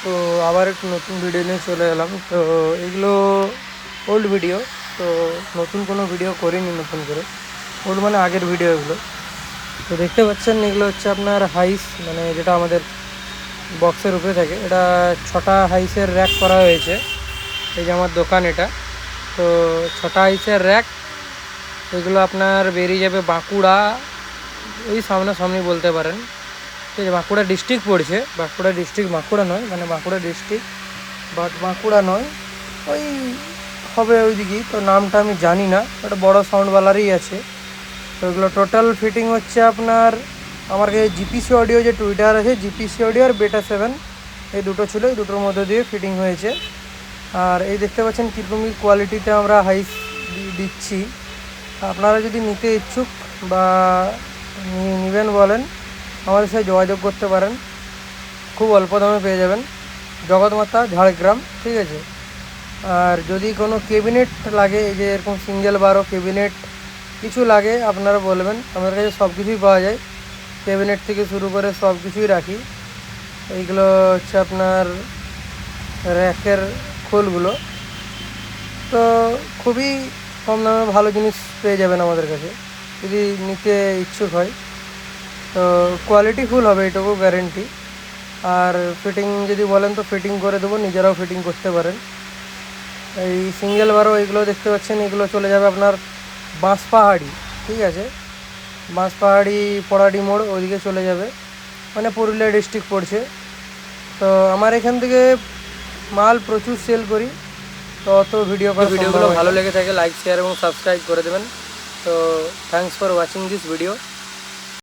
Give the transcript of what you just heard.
তো আবার একটু নতুন ভিডিও নিয়ে চলে এলাম। তো এগুলো ওল্ড ভিডিও, তো নতুন কোনো ভিডিও করিনি নতুন করে, ওল্ড মানে আগের ভিডিও এগুলো। তো দেখতে পাচ্ছেন এগুলো হচ্ছে আপনার হাইস, মানে যেটা আমাদের বক্সের উপরে থাকে। এটা 6টা হাইসের র্যাক করা হয়েছে। এই যে আমার দোকান এটা, তো 6টা হাইসের র্যাক। এগুলো আপনার বেরিয়ে যাবে বাঁকুড়া, ওই সামনাসামনি বলতে পারেন। ঠিক আছে, বাঁকুড়া ডিস্ট্রিক্ট পড়ছে, বাঁকুড়া ডিস্ট্রিক্ট, বাঁকুড়া নয়, মানে বাঁকুড়া ডিস্ট্রিক্ট বাট বাঁকুড়া নয়, ওই হবে ওই দিকেই। তো নামটা আমি জানি না, একটা বড় সাউন্ডওয়ালারই আছে। তো এগুলো টোটাল ফিটিং হচ্ছে আপনার, আমার কাছে জিপিসি অডিও যে টুইটার আছে, জিপিসি অডিও আর বেটা 7, এই দুটো ছিল, এই দুটোর মধ্যে দিয়ে ফিটিং হয়েছে। আর এই দেখতে পাচ্ছেন কীরকম কোয়ালিটিতে আমরা হাইস দিচ্ছি। আপনারা যদি নিতে ইচ্ছুক বা নেবেন বলেন, আমাদের সাথে যোগাযোগ করতে পারেন, খুব অল্প দামে পেয়ে যাবেন। জগৎমাতা, ঝাড়গ্রাম, ঠিক আছে। আর যদি কোনো কেবিনেট লাগে, এই যে এরকম সিঙ্গেল বারো কেবিনেট কিছু লাগে, আপনারা বলবেন, আমাদের কাছে সব কিছুই পাওয়া যায়। ক্যাবিনেট থেকে শুরু করে সব কিছুই রাখি। এইগুলো হচ্ছে আপনার র্যাকের খোলগুলো। তো খুবই কম দামে ভালো জিনিস পেয়ে যাবেন আমাদের কাছে, যদি নিতে ইচ্ছুক হয়। তো কোয়ালিটি ফুল হবে, এটুকু গ্যারেন্টি। আর ফিটিং যদি বলেন তো ফিটিং করে দেবো, নিজেরাও ফিটিং করতে পারেন। এই সিঙ্গেল বারো এইগুলো দেখতে পাচ্ছেন, এগুলো চলে যাবে আপনার বাঁশপাহাড়ি, ঠিক আছে, বাঁশপাহাড়ি পড়াডি মোড় ওইদিকে চলে যাবে, মানে পুরুলিয়া ডিস্ট্রিক্ট পড়ছে। তো আমার এখান থেকে মাল প্রচুর সেল করি, তো অত ভিডিওগুলো ভালো লেগে থাকে লাইক শেয়ার এবং সাবস্ক্রাইব করে দেবেন। তো thanks for watching this video.